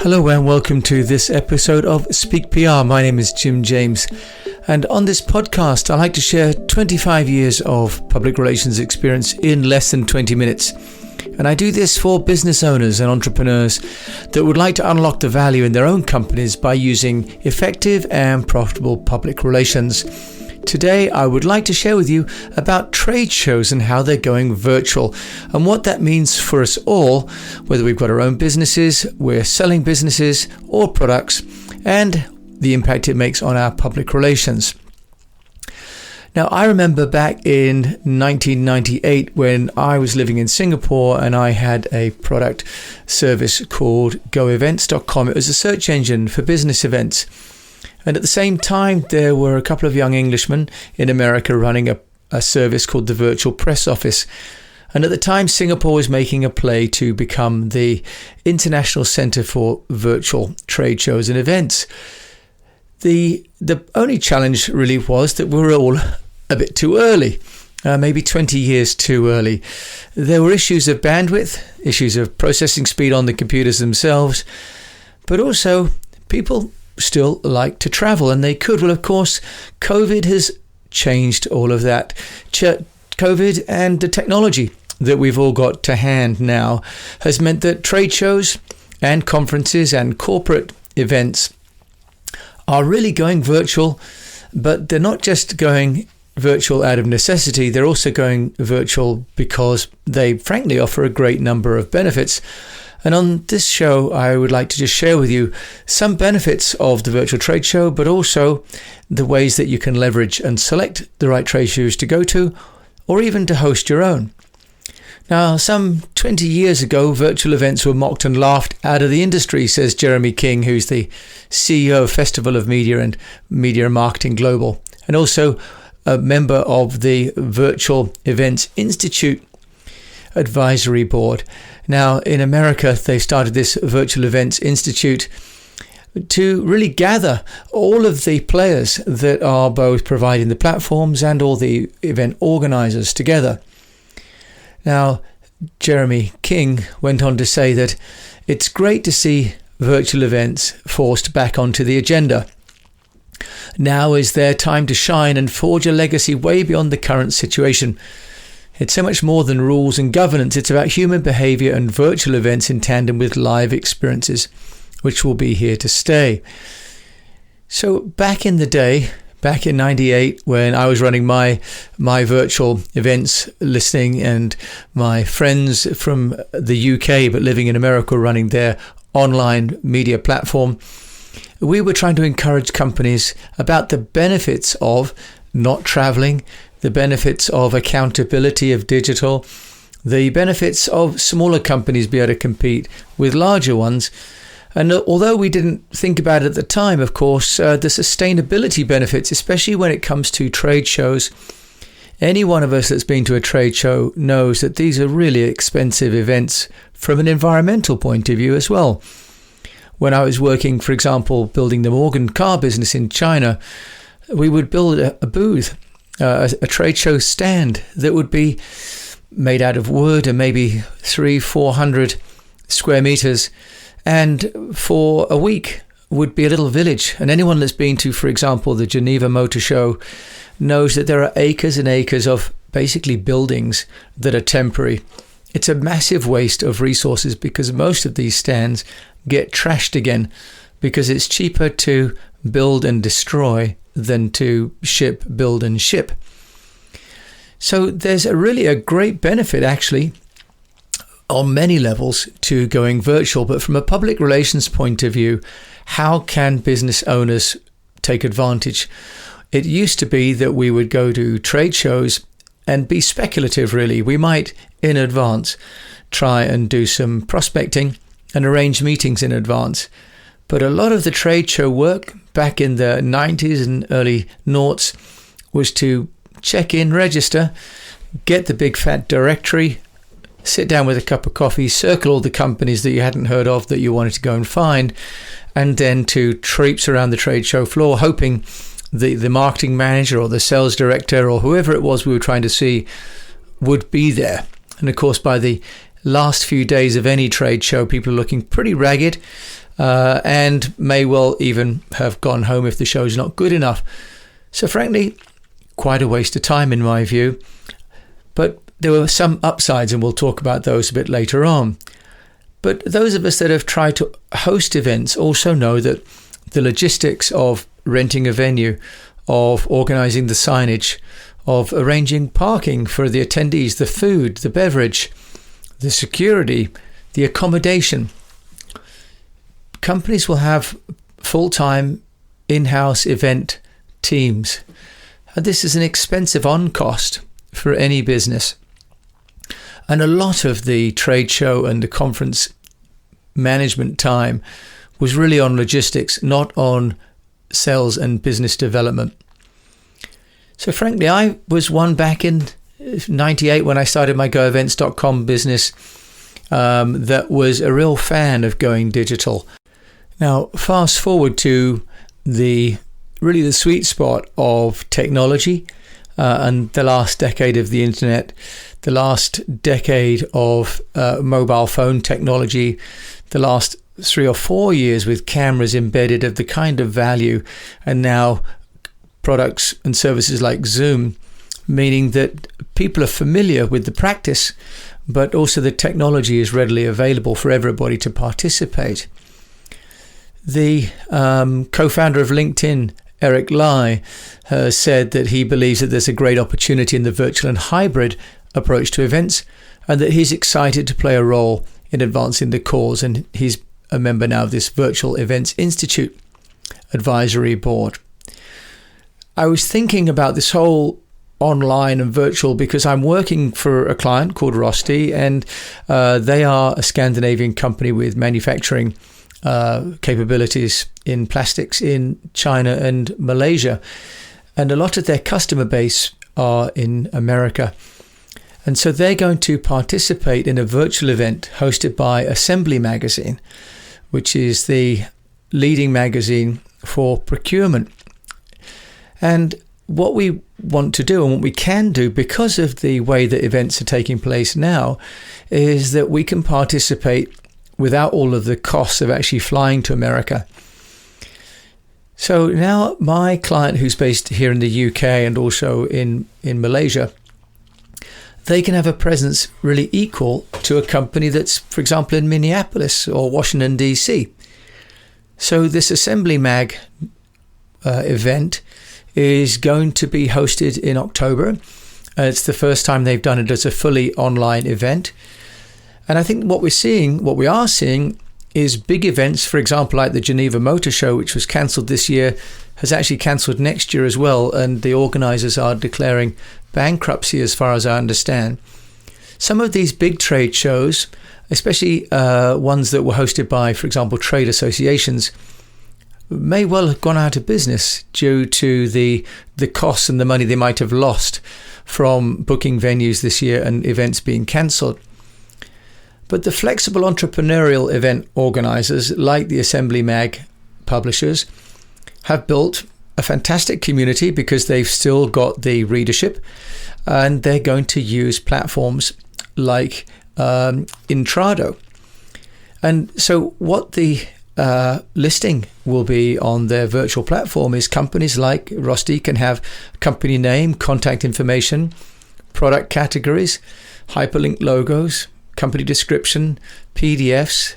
Hello and welcome to this episode of Speak PR. My name is Jim James, and on this podcast I like to share 25 years of public relations experience in less than 20 minutes. And I do this for business owners and entrepreneurs that would like to unlock the value in their own companies by using effective and profitable public relations. Today, I would like to share with you about trade shows and how they're going virtual and what that means for us all, whether we've got our own businesses, we're selling businesses or products, and the impact it makes on our public relations. Now, I remember back in 1998 when I was living in Singapore and I had a product service called goevents.com. It was a search engine for business events. And at the same time, there were a couple of young Englishmen in America running a service called the Virtual Press Office. And at the time, Singapore was making a play to become the international centre for virtual trade shows and events. The only challenge really was that we were all a bit too early, maybe 20 years too early. There were issues of bandwidth, issues of processing speed on the computers themselves, but also people still like to travel, and they could. Well, of course, COVID has changed all of that. COVID and the technology that we've all got to hand now has meant that trade shows and conferences and corporate events are really going virtual, but they're not just going virtual out of necessity, they're also going virtual because they frankly offer a great number of benefits. And on this show, I would like to just share with you some benefits of the virtual trade show, but also the ways that you can leverage and select the right trade shows to go to, or even to host your own. Now, some 20 years ago, virtual events were mocked and laughed out of the industry, says Jeremy King, who's the CEO of Festival of Media and Media Marketing Global, and also a member of the Virtual Events Institute Advisory Board. Now, in America, they started this Virtual Events Institute to really gather all of the players that are both providing the platforms and all the event organizers together. Now, Jeremy King went on to say that it's great to see virtual events forced back onto the agenda. Now is their time to shine and forge a legacy way beyond the current situation. It's so much more than rules and governance. It's about human behaviour and virtual events in tandem with live experiences, which will be here to stay. So back in the day, back in 98, when I was running my virtual events listing and my friends from the UK but living in America running their online media platform, we were trying to encourage companies about the benefits of not travelling, the benefits of accountability of digital, the benefits of smaller companies being able to compete with larger ones. And although we didn't think about it at the time, of course, the sustainability benefits, especially when it comes to trade shows. Any one of us that's been to a trade show knows that these are really expensive events from an environmental point of view as well. When I was working, for example, building the Morgan car business in China, we would build a booth, a trade show stand that would be made out of wood and maybe 300-400 square meters, and for a week would be a little village. And anyone that's been to, for example, the Geneva Motor Show knows that there are acres and acres of basically buildings that are temporary. It's a massive waste of resources because most of these stands get trashed again because it's cheaper to build and destroy than to ship, build and ship. So there's really a great benefit actually on many levels to going virtual. But from a public relations point of view, how can business owners take advantage? It used to be that we would go to trade shows and be speculative really. We might in advance try and do some prospecting and arrange meetings in advance. But a lot of the trade show work back in the 90s and early noughts was to check in, register, get the big fat directory, sit down with a cup of coffee, circle all the companies that you hadn't heard of that you wanted to go and find, and then to traipse around the trade show floor hoping the marketing manager or the sales director or whoever it was we were trying to see would be there. And of course, by the last few days of any trade show, people are looking pretty ragged and may well even have gone home if the show is not good enough. So frankly, quite a waste of time in my view. But there were some upsides, and we'll talk about those a bit later on. But those of us that have tried to host events also know that the logistics of renting a venue, of organising the signage, of arranging parking for the attendees, the food, the beverage, the security, the accommodation. Companies will have full-time in-house event teams. And this is an expensive on-cost for any business. And a lot of the trade show and the conference management time was really on logistics, not on sales and business development. So frankly, I was one back in 98 when I started my GoEvents.com business that was a real fan of going digital. Now, fast forward to the sweet spot of technology and the last decade of the internet, the last decade of mobile phone technology, the last 3 or 4 years with cameras embedded of the kind of value, and now products and services like Zoom, meaning that people are familiar with the practice, but also the technology is readily available for everybody to participate. The co-founder of LinkedIn, Eric Lai, has said that he believes that there's a great opportunity in the virtual and hybrid approach to events, and that he's excited to play a role in advancing the cause, and he's a member now of this Virtual Events Institute advisory board. I was thinking about this whole online and virtual because I'm working for a client called Rosti, and they are a Scandinavian company with manufacturing capabilities in plastics in China and Malaysia. And a lot of their customer base are in America. And so they're going to participate in a virtual event hosted by Assembly Magazine, which is the leading magazine for procurement. And what we want to do and what we can do because of the way that events are taking place now is that we can participate without all of the costs of actually flying to America. So now my client, who's based here in the UK and also in Malaysia, they can have a presence really equal to a company that's, for example, in Minneapolis or Washington, DC. So this Assembly Mag event is going to be hosted in October. It's the first time they've done it as a fully online event. And I think what we are seeing is big events, for example, like the Geneva Motor Show, which was cancelled this year, has actually cancelled next year as well. And the organisers are declaring bankruptcy as far as I understand. Some of these big trade shows, especially ones that were hosted by, for example, trade associations, may well have gone out of business due to the costs and the money they might have lost from booking venues this year and events being cancelled. But the flexible entrepreneurial event organisers, like the Assembly Mag publishers, have built a fantastic community because they've still got the readership, and they're going to use platforms like Intrado. And so what the listing will be on their virtual platform is companies like Rosti can have company name, contact information, product categories, hyperlink logos, company description, PDFs,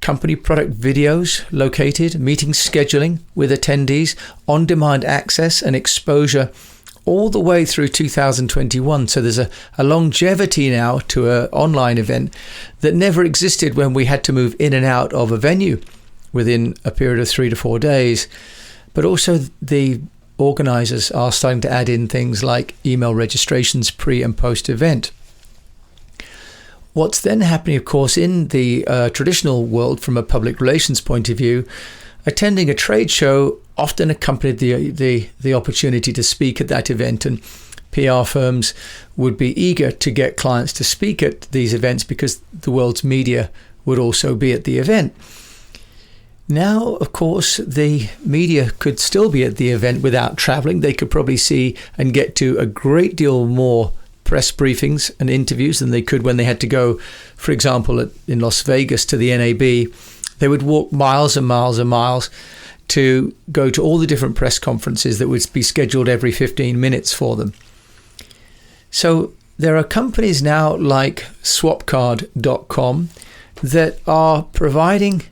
company product videos located, meeting scheduling with attendees, on-demand access and exposure all the way through 2021. So there's a longevity now to an online event that never existed when we had to move in and out of a venue within a period of 3 to 4 days. But also the organisers are starting to add in things like email registrations pre and post event. What's then happening, of course, in the traditional world from a public relations point of view, attending a trade show often accompanied the opportunity to speak at that event, and PR firms would be eager to get clients to speak at these events because the world's media would also be at the event. Now, of course, the media could still be at the event without traveling. They could probably see and get to a great deal more press briefings and interviews than they could when they had to go, for example, in Las Vegas to the NAB. They would walk miles and miles and miles to go to all the different press conferences that would be scheduled every 15 minutes for them. So there are companies now like Swapcard.com that are providing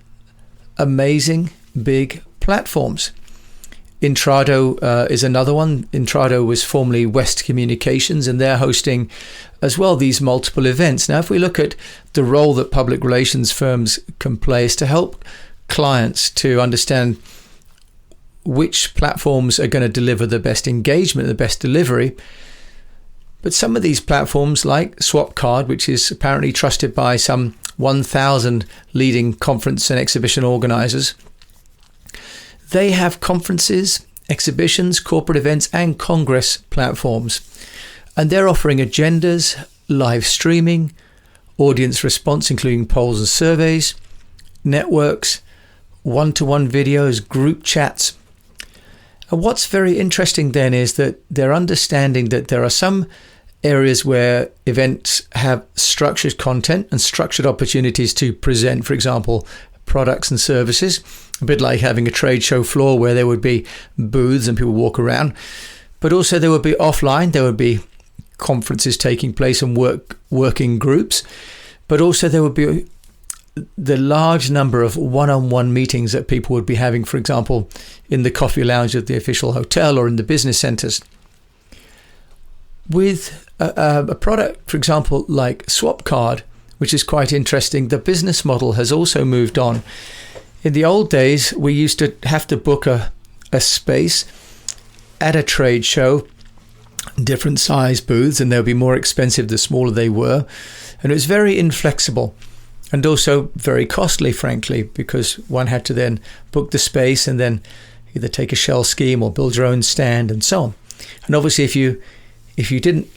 amazing big platforms. Intrado is another one. Intrado was formerly West Communications, and they're hosting as well these multiple events. Now, if we look at the role that public relations firms can play is to help clients to understand which platforms are going to deliver the best engagement, the best delivery. But some of these platforms like Swapcard, which is apparently trusted by some 1,000 leading conference and exhibition organizers, they have conferences, exhibitions, corporate events, and congress platforms. And they're offering agendas, live streaming, audience response, including polls and surveys, networks, one-to-one videos, group chats. And what's very interesting then is that they're understanding that there are some areas where events have structured content and structured opportunities to present, for example, products and services, a bit like having a trade show floor where there would be booths and people walk around. But also there would be offline, there would be conferences taking place and working groups. But also there would be the large number of one-on-one meetings that people would be having, for example, in the coffee lounge of the official hotel or in the business centers. With a product, for example, like Swapcard, which is quite interesting, the business model has also moved on. In the old days, we used to have to book a space at a trade show, different size booths, and they would be more expensive the smaller they were. And it was very inflexible and also very costly, frankly, because one had to then book the space and then either take a shell scheme or build your own stand and so on. And obviously, if you didn't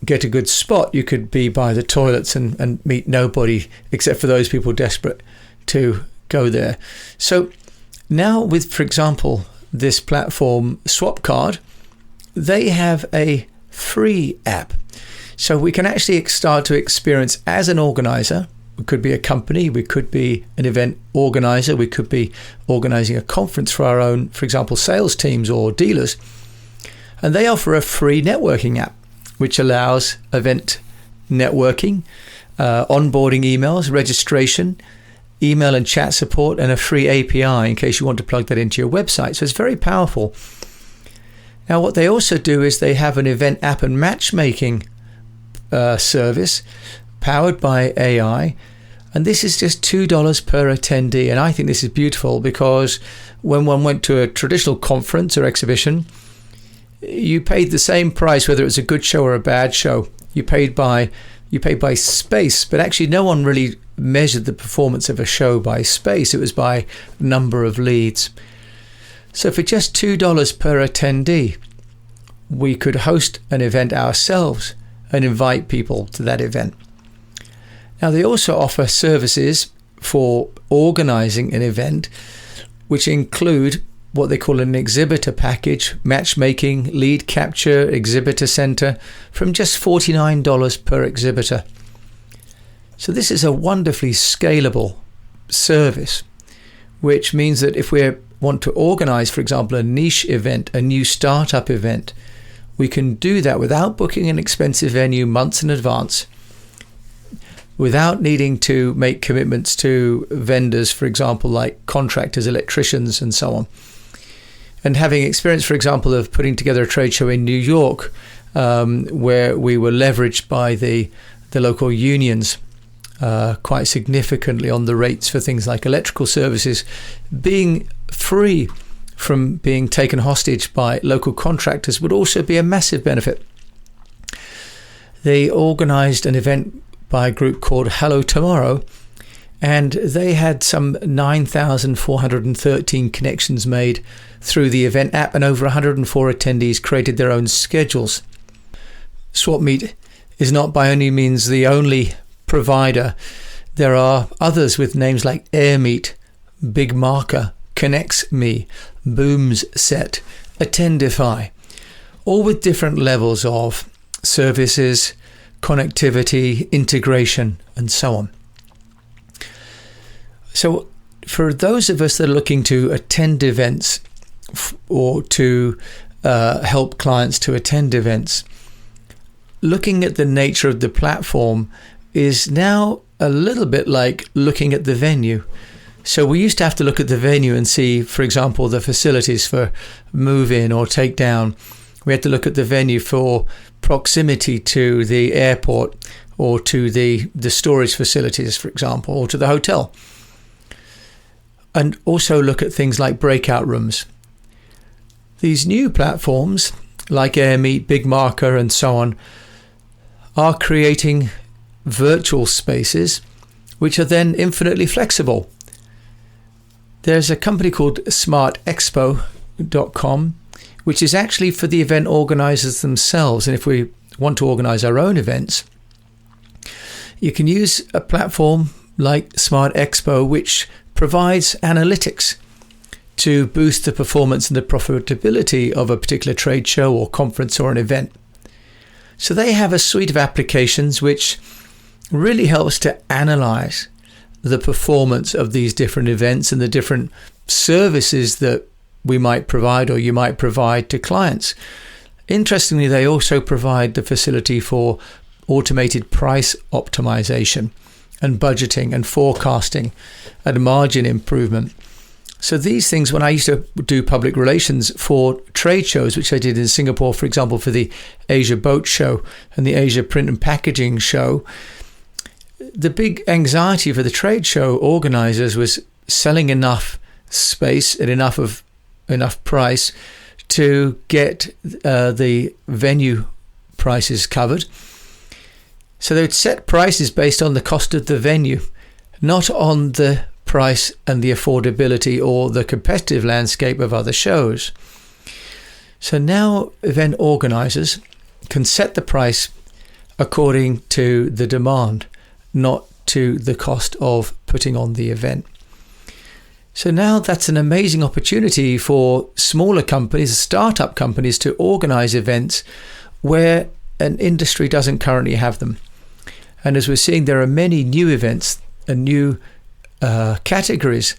get a good spot, you could be by the toilets and meet nobody except for those people desperate to go there. So now with, for example, this platform Swapcard, they have a free app. So we can actually start to experience as an organizer. We could be a company, we could be an event organizer, we could be organizing a conference for our own, for example, sales teams or dealers. And they offer a free networking app, which allows event networking, onboarding emails, registration, email and chat support, and a free API in case you want to plug that into your website. So it's very powerful. Now, what they also do is they have an event app and matchmaking service powered by AI. And this is just $2 per attendee. And I think this is beautiful because when one went to a traditional conference or exhibition, you paid the same price whether it was a good show or a bad show. You paid by space, but actually no one really measured the performance of a show by space. It was by number of leads. So for just $2 per attendee, we could host an event ourselves and invite people to that event. Now they also offer services for organizing an event, which include what they call an exhibitor package, matchmaking, lead capture, exhibitor center, from just $49 per exhibitor. So this is a wonderfully scalable service, which means that if we want to organize, for example, a niche event, a new startup event, we can do that without booking an expensive venue months in advance, without needing to make commitments to vendors, for example, like contractors, electricians, and so on. And having experience, for example, of putting together a trade show in New York, where we were leveraged by the local unions quite significantly on the rates for things like electrical services, being free from being taken hostage by local contractors would also be a massive benefit. They organized an event by a group called Hello Tomorrow, and they had some 9,413 connections made through the event app, and over 104 attendees created their own schedules. SwapMeet is not by any means the only provider. There are others with names like AirMeet, Big Marker, ConnectsMe, BoomsSet, Attendify, all with different levels of services, connectivity, integration, and so on. So for those of us that are looking to attend events or to help clients to attend events, looking at the nature of the platform is now a little bit like looking at the venue. So we used to have to look at the venue and see, for example, the facilities for move-in or take-down. We had to look at the venue for proximity to the airport or to the storage facilities, for example, or to the hotel. And also look at things like breakout rooms. These new platforms like AirMeet, Big Marker and so on are creating virtual spaces which are then infinitely flexible. There's a company called smartexpo.com which is actually for the event organizers themselves. And if we want to organize our own events, you can use a platform like Smart Expo, which provides analytics to boost the performance and the profitability of a particular trade show or conference or an event. So they have a suite of applications which really helps to analyze the performance of these different events and the different services that we might provide or you might provide to clients. Interestingly, they also provide the facility for automated price optimization and budgeting and forecasting and margin improvement. So these things, when I used to do public relations for trade shows, which I did in Singapore, for example, for the Asia Boat Show and the Asia Print and Packaging Show, the big anxiety for the trade show organizers was selling enough space at enough price to get the venue prices covered. So they would set prices based on the cost of the venue, not on the price and the affordability or the competitive landscape of other shows. So now event organizers can set the price according to the demand, not to the cost of putting on the event. So now that's an amazing opportunity for smaller companies, startup companies, to organize events where an industry doesn't currently have them. And as we're seeing, there are many new events and new categories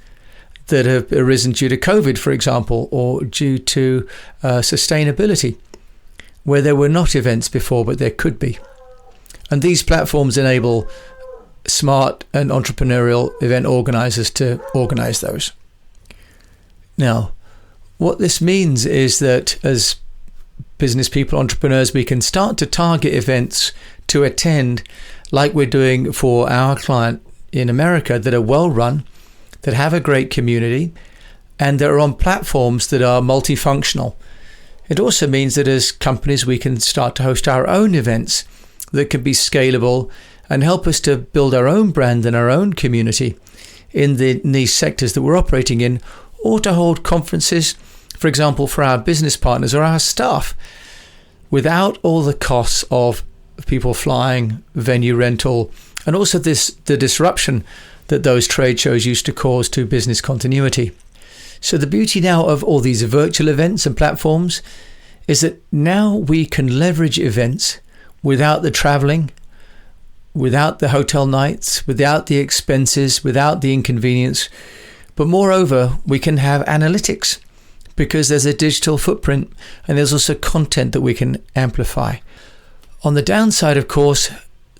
that have arisen due to COVID, for example, or due to sustainability, where there were not events before, but there could be. And these platforms enable smart and entrepreneurial event organizers to organize those. Now, what this means is that as business people, entrepreneurs, we can start to target events to attend like we're doing for our client in America that are well run, that have a great community, and that are on platforms that are multifunctional. It also means that as companies, we can start to host our own events that can be scalable and help us to build our own brand and our own community in the niche sectors that we're operating in, or to hold conferences, for example, for our business partners or our staff, without all the costs of people flying, venue rental, and also the disruption that those trade shows used to cause to business continuity. So the beauty now of all these virtual events and platforms is that now we can leverage events without the traveling, without the hotel nights, without the expenses, without the inconvenience. But moreover, we can have analytics because there's a digital footprint and there's also content that we can amplify. On the downside, of course,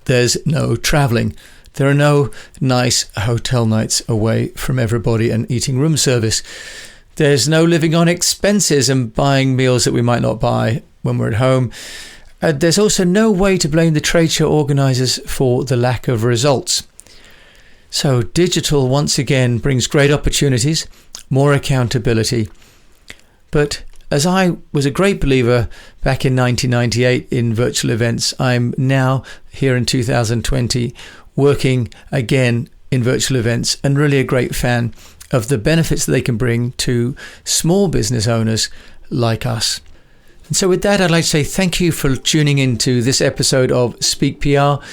there's no traveling. There are no nice hotel nights away from everybody and eating room service. There's no living on expenses and buying meals that we might not buy when we're at home. There's also no way to blame the trade show organizers for the lack of results. So digital, once again, brings great opportunities, more accountability. But as I was a great believer back in 1998 in virtual events, I'm now here in 2020 working again in virtual events and really a great fan of the benefits that they can bring to small business owners like us. And so with that, I'd like to say thank you for tuning in to this episode of Speak PR.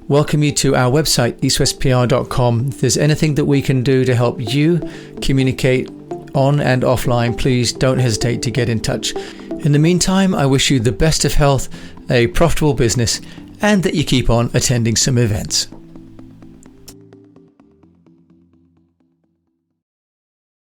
Welcome you to our website, eastwestpr.com. If there's anything that we can do to help you communicate on and offline, please don't hesitate to get in touch. In the meantime, I wish you the best of health, a profitable business, and that you keep on attending some events.